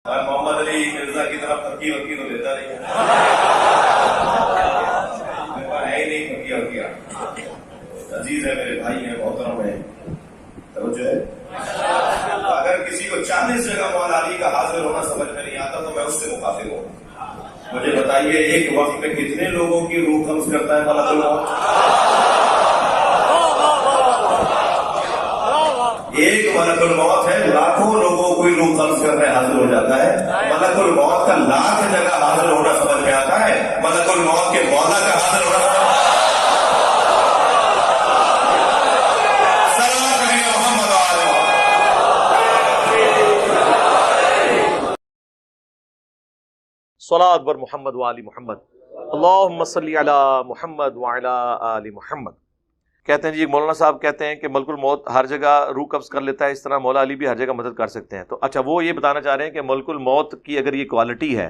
اور محمد علی مرزا کی طرف پکی وکی تو لیتا نہیں ہے ہی نہیں پکیا وکیا. عزیز ہے، میرے بھائی ہیں، محترم ہے، توجہ ہے. اگر کسی کو 40 جگہ مولا علی کا حاضر ہونا سمجھ میں نہیں آتا تو میں اس سے مخاطب ہوں. مجھے بتائیے ایک وقت میں کتنے لوگوں کی روح قبض کرتا ہے ملک الموت؟ ایک ملک الموت ہے، لاکھوں لوگوں کو روح قبض کرنے حاضر ہو جاتا ہے. ملک الموت کا لاکھ جگہ حاضر ہونا سمجھ میں آتا ہے، ملک الموت کے مولا کا حاضر ہونا صلاۃ بر محمد وآل محمد اللہم صلی علی محمد وعلی آل محمد. کہتے ہیں جی مولانا صاحب کہتے ہیں کہ ملک الموت ہر جگہ روح قبض کر لیتا ہے، اس طرح مولا علی بھی ہر جگہ مدد کر سکتے ہیں. تو اچھا وہ یہ بتانا چاہ رہے ہیں کہ ملک الموت کی اگر یہ کوالٹی ہے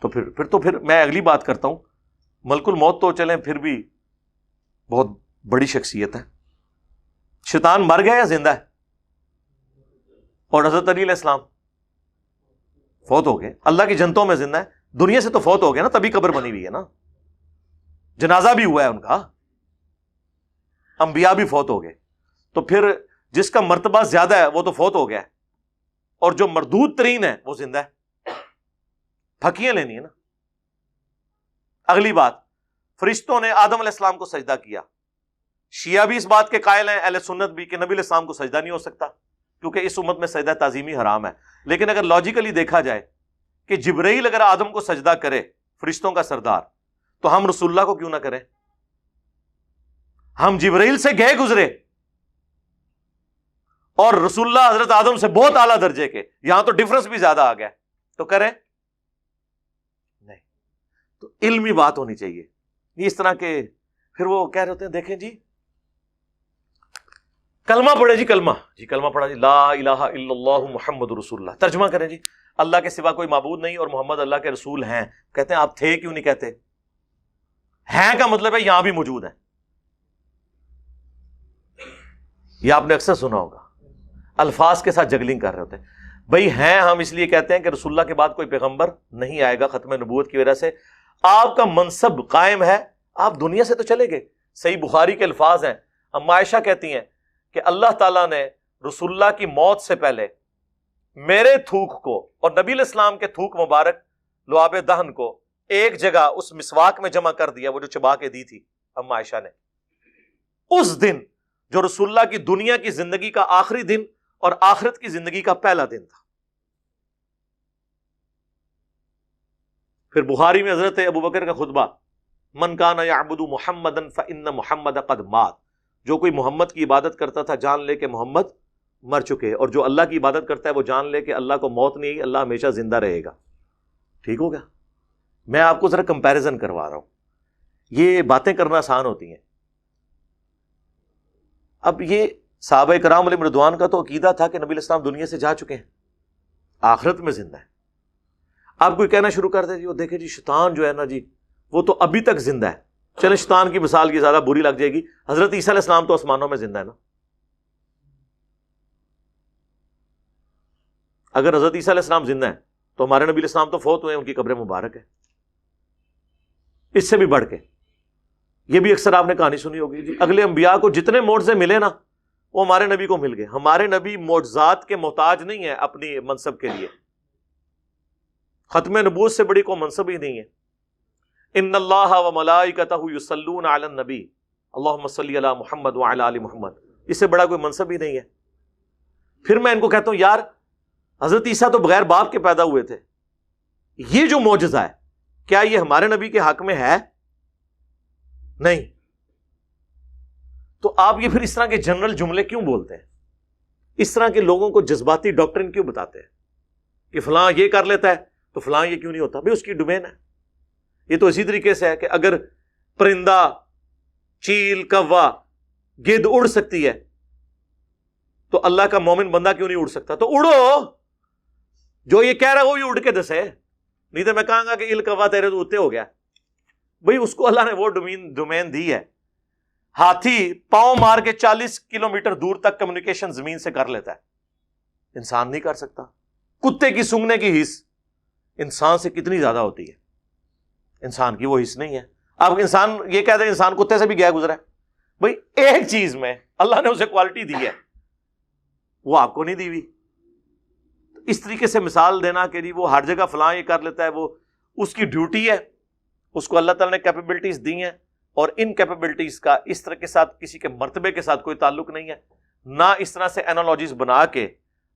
تو پھر میں اگلی بات کرتا ہوں. ملک الموت تو چلیں پھر بھی بہت بڑی شخصیت ہے. شیطان مر گیا یا زندہ ہے؟ اور حضرت علی علیہ السلام فوت ہو گئے، اللہ کی جنتوں میں زندہ ہے. دنیا سے تو فوت ہو گئے نا، تبھی قبر بنی ہوئی ہے نا، جنازہ بھی ہوا ہے ان کا، انبیاء بھی فوت ہو گئے. تو پھر جس کا مرتبہ زیادہ ہے وہ تو فوت ہو گیا ہے، اور جو مردود ترین ہے وہ زندہ ہے. پھکیاں لینی ہے نا. اگلی بات، فرشتوں نے آدم علیہ السلام کو سجدہ کیا. شیعہ بھی اس بات کے قائل ہیں، اہل سنت بھی، کہ نبی علیہ السلام کو سجدہ نہیں ہو سکتا کیونکہ اس امت میں سجدہ تعظیمی حرام ہے. لیکن اگر لاجیکلی دیکھا جائے کہ جبرائیل اگر آدم کو سجدہ کرے، فرشتوں کا سردار، تو ہم رسول اللہ کو کیوں نہ کریں؟ ہم جبرائیل سے گئے گزرے اور رسول اللہ حضرت آدم سے بہت اعلیٰ درجے کے، یہاں تو ڈفرنس بھی زیادہ آ گیا، تو کریں نہیں. تو علمی بات ہونی چاہیے. اس طرح کے پھر وہ کہہ رہے ہوتے ہیں دیکھیں جی کلمہ پڑھے جی، کلمہ پڑھا جی، لا الہ الا اللہ محمد رسول اللہ. ترجمہ کریں جی، اللہ کے سوا کوئی معبود نہیں اور محمد اللہ کے رسول ہیں. کہتے ہیں آپ تھے کیوں نہیں کہتے؟ ہیں کا مطلب ہے یہاں بھی موجود ہیں. یہ آپ نے اکثر سنا ہوگا، الفاظ کے ساتھ جگلنگ کر رہے ہوتے ہیں. بھئی ہیں ہم اس لیے کہتے ہیں کہ رسول اللہ کے بعد کوئی پیغمبر نہیں آئے گا ختم نبوت کی وجہ سے. آپ کا منصب قائم ہے، آپ دنیا سے تو چلے گئے. صحیح بخاری کے الفاظ ہیں، اما عائشہ کہتی ہیں کہ اللہ تعالیٰ نے رسول اللہ کی موت سے پہلے میرے تھوک کو اور نبی علیہ السلام کے تھوک مبارک لعاب دہن کو ایک جگہ اس مسواک میں جمع کر دیا، وہ جو چبا کے دی تھی اما عائشہ نے. اس دن جو رسول اللہ کی دنیا کی زندگی کا آخری دن اور آخرت کی زندگی کا پہلا دن تھا. پھر بخاری میں حضرت ابو بکر کا خطبہ، من کان یعبد محمدا فإن محمد قد مات. جو کوئی محمد کی عبادت کرتا تھا جان لے کہ محمد مر چکے، اور جو اللہ کی عبادت کرتا ہے وہ جان لے کہ اللہ کو موت نہیں ہے، اللہ ہمیشہ زندہ رہے گا. ٹھیک ہو گیا؟ میں آپ کو ذرا کمپیریزن کروا رہا ہوں. یہ باتیں کرنا آسان ہوتی ہیں. اب یہ صحابہ کرام علیہم رضوان کا تو عقیدہ تھا کہ نبی علیہ السلام دنیا سے جا چکے ہیں، آخرت میں زندہ ہے. آپ کوئی کہنا شروع کر دے جی وہ دیکھیں جی شیطان جو ہے نا جی وہ تو ابھی تک زندہ ہے. چلے شیطان کی مثال کی زیادہ بری لگ جائے گی، حضرت عیسیٰ علیہ السلام تو آسمانوں میں زندہ ہے نا. اگر حضرت عیسیٰ علیہ السلام زندہ ہیں تو ہمارے نبی علیہ السلام تو فوت ہوئے ہیں، ان کی قبر مبارک ہے. اس سے بھی بڑھ کے یہ بھی اکثر آپ نے کہانی سنی ہوگی جی اگلے انبیاء کو جتنے معجزے ملے نا وہ ہمارے نبی کو مل گئے. ہمارے نبی معجزات کے محتاج نہیں ہے اپنی منصب کے لیے. ختم نبوت سے بڑی کوئی منصب ہی نہیں ہے. ان اللہ و ملائکتہ یصلون علی النبی اللہم صلی علی محمد وعلی آل محمد. اس سے بڑا کوئی منصب ہی نہیں ہے. پھر میں ان کو کہتا ہوں یار حضرت عیسیٰ تو بغیر باپ کے پیدا ہوئے تھے، یہ جو معجزہ ہے کیا یہ ہمارے نبی کے حق میں ہے؟ نہیں. تو آپ یہ پھر اس طرح کے جنرل جملے کیوں بولتے ہیں؟ اس طرح کے لوگوں کو جذباتی ڈاکٹرن کیوں بتاتے ہیں کہ فلاں یہ کر لیتا ہے تو فلاں یہ کیوں نہیں ہوتا؟ بھئی اس کی ڈومین ہے. یہ تو اسی طریقے سے ہے کہ اگر پرندہ، چیل، کوا، گدھ اڑ سکتی ہے تو اللہ کا مومن بندہ کیوں نہیں اڑ سکتا؟ تو اڑو، جو یہ کہہ رہا ہے وہ بھی اڑ کے دسے، نہیں تو میں کہوں گا کہ کوا تیرے تو اڑتے ہو گیا. بھئی اس کو اللہ نے وہ ڈومین دی ہے. ہاتھی پاؤں مار کے 40 کلومیٹر دور تک کمیونیکیشن زمین سے کر لیتا ہے، انسان نہیں کر سکتا. کتے کی سونگنے کی حس انسان سے کتنی زیادہ ہوتی ہے، انسان کی وہ حس نہیں ہے. اب انسان یہ کہتے ہیں انسان کتے سے بھی گیا گزرا ہے. بھائی ایک چیز میں اللہ نے اسے کوالٹی دی ہے، وہ آپ کو نہیں دی ہوئی. اس طریقے سے مثال دینا کہ جی وہ ہر جگہ فلاں یہ کر لیتا ہے، وہ اس کی ڈیوٹی ہے، اس کو اللہ تعالیٰ نے کیپیبلٹیز دی ہیں، اور ان کیپیبلٹیز کا اس طرح کے ساتھ کسی کے مرتبے کے ساتھ کوئی تعلق نہیں ہے. نہ اس طرح سے اینالوجیز بنا کے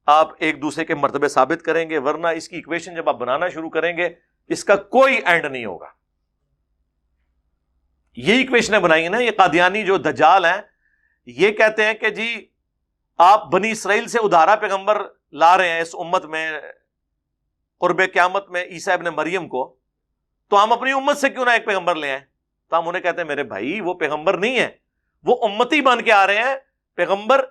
آپ ایک دوسرے کے مرتبے ثابت کریں گے، ورنہ اس کی ایکویشن جب آپ بنانا شروع کریں گے اس کا کوئی اینڈ نہیں ہوگا. یہ ایکویشنیں بنائی ہیں نا یہ قادیانی جو دجال ہیں، یہ کہتے ہیں کہ جی آپ بنی اسرائیل سے ادھارا پیغمبر لا رہے ہیں اس امت میں قرب قیامت میں عیسیٰ ابن مریم کو، تو ہم اپنی امت سے کیوں نہ ایک پیغمبر لے آئیں؟ تو ہم انہیں کہتے ہیں میرے بھائی وہ پیغمبر نہیں ہے، وہ امتی بن کے آ رہے ہیں. پیغمبر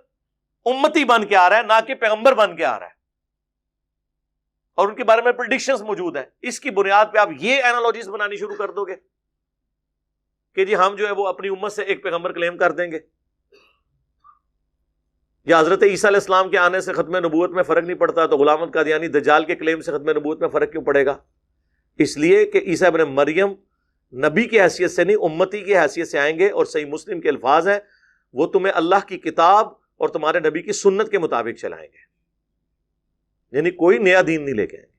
امتی بن کے آ رہا ہے، نہ کہ پیغمبر بن کے آ رہا ہے، اور ان کے بارے میں پریڈکشنز موجود ہیں. اس کی بنیاد پہ آپ یہ اینالوجیز بنانی شروع کر دو گے کہ جی ہم جو ہے وہ اپنی امت سے ایک پیغمبر کلیم کر دیں گے، یا حضرت عیسیٰ علیہ السلام کے آنے سے ختم نبوت میں فرق نہیں پڑتا، تو غلام احمد قادیانی دجال کے کلیم سے ختم نبوت میں فرق کیوں پڑے گا؟ اس لیے کہ عیسیٰ ابن مریم نبی کی حیثیت سے نہیں امتی کی حیثیت سے آئیں گے، اور صحیح مسلم کے الفاظ ہیں وہ تمہیں اللہ کی کتاب اور تمہارے نبی کی سنت کے مطابق چلائیں گے، یعنی کوئی نیا دین نہیں لے کے آئیں گے.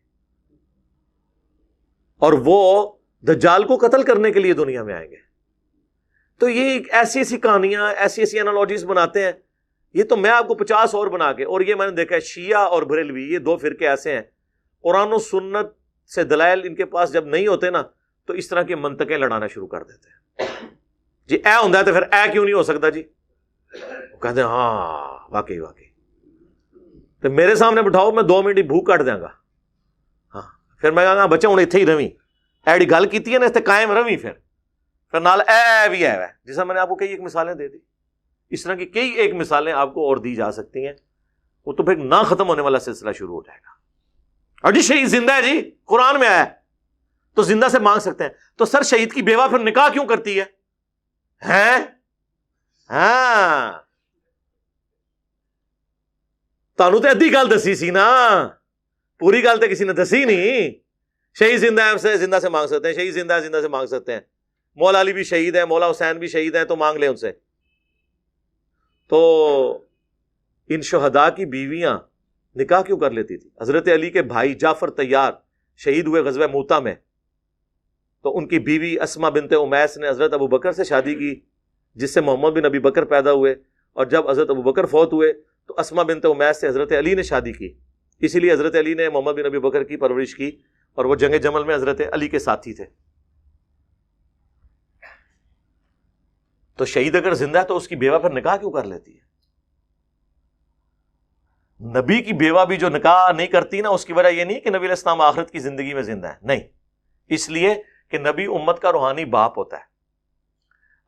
اور وہ دجال کو قتل کرنے کے لیے دنیا میں آئیں گے. تو یہ ایسی ایسی کہانیاں، ایسی ایسی انالوجیز بناتے ہیں. یہ تو میں آپ کو 50 اور بنا کے، اور یہ میں نے دیکھا ہے شیعہ اور بریلوی یہ دو فرقے ایسے ہیں، قرآن و سنت سے دلائل ان کے پاس جب نہیں ہوتے نا تو اس طرح کی منطقیں لڑانا شروع کر دیتے ہیں. جی اے ہوندا ہے تو پھر اے کیوں نہیں ہو سکتا؟ جی کہتے ہیں ہاں واقعی تو میرے سامنے بٹھاؤ میں 2 منٹ بھوک کٹ دیا گا. ہاں پھر میں کہاں گا بچہ ہوں اتنے ہی روی ایڑی گل کی ہے نا اس تے قائم روی، پھر نال اے بھی ہے جیسا میں نے آپ کو کئی ایک مثالیں دے دی. اس طرح کی کئی ایک مثالیں آپ کو اور دی جا سکتی ہیں. وہ تو پھر نہ ختم ہونے والا سلسلہ شروع ہو جائے گا. اور جی شہید زندہ ہے، جی قرآن میں آیا ہے تو زندہ سے مانگ سکتے ہیں. تو سر شہید کی بیوہ پھر نکاح کیوں کرتی ہے؟ ہاں تانوں تے ادھی گل دسی سی نا، پوری گل تے کسی نے دسی نہیں. شہید زندہ ہے زندہ سے مانگ سکتے ہیں، شہید زندہ ہے زندہ سے مانگ سکتے ہیں. مولا علی بھی شہید ہے، مولا حسین بھی شہید ہیں، تو مانگ لیں ان سے. تو ان شہداء کی بیویاں نکاح کیوں کر لیتی تھی؟ حضرت علی کے بھائی جعفر طیار شہید ہوئے غزوہ موتہ میں، تو ان کی بیوی اسما بنت امیس نے حضرت ابو بکر سے شادی کی، جس سے محمد بن ابی بکر پیدا ہوئے. اور جب حضرت ابو بکر فوت ہوئے تو اسما بنت امیس سے حضرت علی نے شادی کی. اسی لیے حضرت علی نے محمد بن ابی بکر کی پرورش کی، اور وہ جنگ جمل میں حضرت علی کے ساتھی تھے. تو شہید اگر زندہ ہے تو اس کی بیوہ پھر نکاح کیوں کر لیتی ہے؟ نبی کی بیوہ بھی جو نکاح نہیں کرتی نا، اس کی وجہ یہ نہیں کہ نبی علیہ السلام آخرت کی زندگی میں زندہ ہے، نہیں، اس لیے کہ نبی امت کا روحانی باپ ہوتا ہے.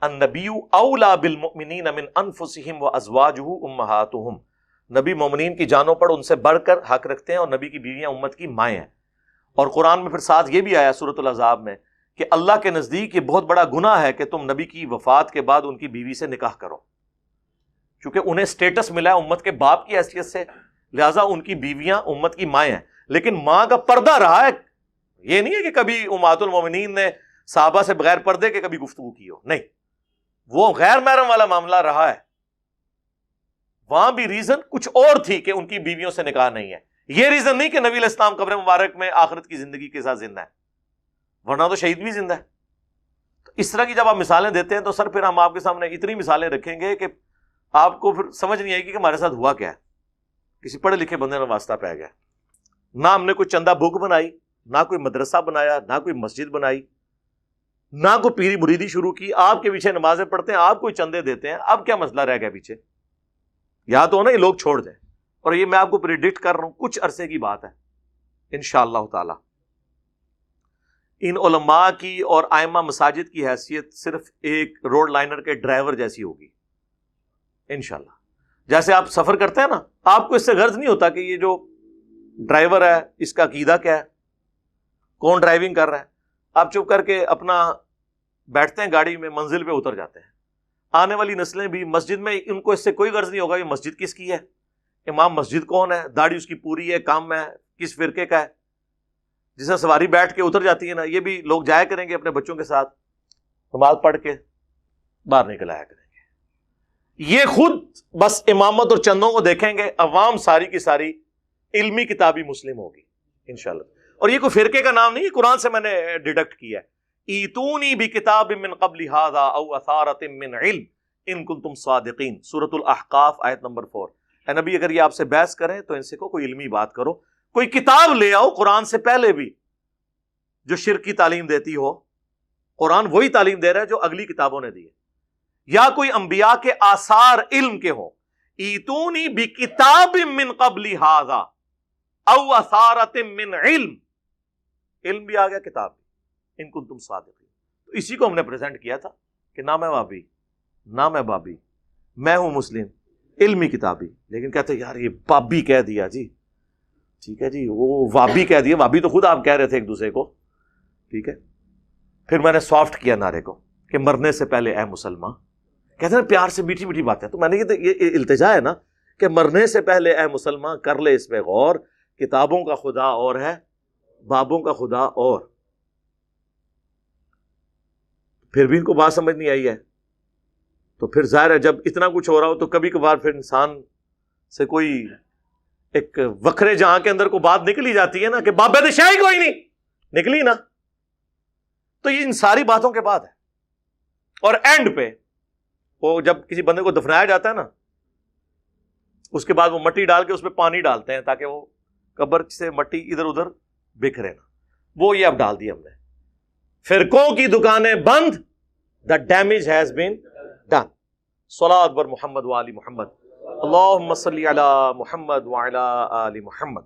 النبی اولا بالمؤمنین من انفسہم وازواجہ امہاتہم، نبی مومنین کی جانوں پر ان سے بڑھ کر حق رکھتے ہیں، اور نبی کی بیویاں امت کی مائیں ہیں. اور قرآن میں پھر ساتھ یہ بھی آیا سورۃ الاحزاب میں کہ اللہ کے نزدیک یہ بہت بڑا گناہ ہے کہ تم نبی کی وفات کے بعد ان کی بیوی سے نکاح کرو، کیونکہ انہیں سٹیٹس ملا ہے امت کے باپ کی حیثیت سے، لہٰذا ان کی بیویاں امت کی مائیں ہیں. لیکن ماں کا پردہ رہا ہے، یہ نہیں ہے کہ کبھی امہات المومنین نے صحابہ سے بغیر پردے کے کبھی گفتگو کی ہو، نہیں، وہ غیر محرم والا معاملہ رہا ہے. وہاں بھی ریزن کچھ اور تھی کہ ان کی بیویوں سے نکاح نہیں ہے. یہ ریزن نہیں کہ نبی علیہ السلام قبر مبارک میں آخرت کی زندگی کے ساتھ زندہ ہے، ورنہ تو شہید بھی زندہ ہے. تو اس طرح کی جب آپ مثالیں دیتے ہیں تو سر پھر ہم آپ کے سامنے اتنی مثالیں رکھیں گے کہ آپ کو پھر سمجھ نہیں آئے گی کہ ہمارے ساتھ ہوا کیا ہے. کسی پڑھے لکھے بندے نے واسطہ پہ گیا، نہ ہم نے کوئی چندہ بک بنائی، نہ کوئی مدرسہ بنایا، نہ کوئی مسجد بنائی، نہ کوئی پیری مریدی شروع کی. آپ کے پیچھے نمازیں پڑھتے ہیں، آپ کوئی چندے دیتے ہیں. اب کیا مسئلہ رہ گیا پیچھے؟ یا تو نا یہ لوگ چھوڑ دیں. اور یہ میں آپ کو پریڈکٹ کر رہا ہوں کچھ عرصے کی بات ہے انشاءاللہ تعالی. ان علماء کی اور ائمہ مساجد کی حیثیت صرف ایک روڈ لائنر کے ڈرائیور جیسی ہوگی انشاءاللہ. جیسے آپ سفر کرتے ہیں نا، آپ کو اس سے غرض نہیں ہوتا کہ یہ جو ڈرائیور ہے اس کا عقیدہ کیا ہے، کون ڈرائیونگ کر رہا ہے. آپ چپ کر کے اپنا بیٹھتے ہیں گاڑی میں، منزل پہ اتر جاتے ہیں. آنے والی نسلیں بھی مسجد میں ان کو اس سے کوئی غرض نہیں ہوگا یہ مسجد کس کی ہے، امام مسجد کون ہے، داڑھی اس کی پوری ہے، کام ہے، کس فرقے کا ہے؟ جس سے سواری بیٹھ کے اتر جاتی ہے نا، یہ بھی لوگ جایا کریں گے اپنے بچوں کے ساتھ نماز پڑھ کے باہر نکل آیا کریں گے، یہ خود بس امامت اور چندوں کو دیکھیں گے، عوام ساری کی ساری علمی کتابی مسلم ہوگی انشاءاللہ۔ اور یہ کوئی فرقے کا نام نہیں، یہ قرآن سے میں نے ڈیڈکٹ کیا ہے، ایتونی بکتاب من قبل ھذا او اثارۃ من علم ان کنتم صادقین، سورۃ الاحقاف آیت نمبر 4۔ اے نبی اگر یہ آپ سے بحث کریں تو ان سے کوئی علمی بات کرو، کوئی کتاب لے آؤ قرآن سے پہلے بھی جو شرک کی تعلیم دیتی ہو۔ قرآن وہی تعلیم دے رہا ہے جو اگلی کتابوں نے دی ہے، یا کوئی انبیاء کے آثار علم کے ہوں، ایتونی بکتاب من قبل ھذا او اثارۃ من علم، علم بھی آ گیا کتاب بھی، ان کنتم صادقین۔ تو اسی کو ہم نے پریزنٹ کیا تھا کہ نہ میں وہابی نہ میں بابی، میں ہوں مسلم علمی کتابی۔ لیکن کہتے ہیں یار یہ بابی کہہ دیا جی، ٹھیک ہے جی، وہ وابی کہہ دیا، وابی تو خود آپ کہہ رہے تھے ایک دوسرے کو، ٹھیک ہے۔ پھر میں نے سافٹ کیا نعرے کو کہ مرنے سے پہلے اے مسلمان، کہتے ہیں پیار سے میٹھی میٹھی باتیں، تو میں نے یہ التجا ہے نا کہ مرنے سے پہلے اے مسلمان کر لے اس پہ غور، کتابوں کا خدا اور ہے، بابوں کا خدا اور۔ پھر بھی ان کو بات سمجھ نہیں آئی ہے، تو پھر ظاہر ہے جب اتنا کچھ ہو رہا ہو تو کبھی کبھار پھر انسان سے کوئی ایک وکھرے جہاں کے اندر کو بات نکلی جاتی ہے نا کہ بابے تو شاہی کوئی نہیں نکلی نا، تو یہ ان ساری باتوں کے بعد ہے۔ اور اینڈ پہ وہ جب کسی بندے کو دفنایا جاتا ہے نا، اس کے بعد وہ مٹی ڈال کے اس پہ پانی ڈالتے ہیں تاکہ وہ قبر سے مٹی ادھر ادھر بکھرے نا، وہ یہ اب ڈال دی ہم نے۔ فرقوں کی دکانیں بند، the damage has been done۔ صلاۃ بر محمد و آل محمد، اللہم صلی علی محمد وعلی آل محمد۔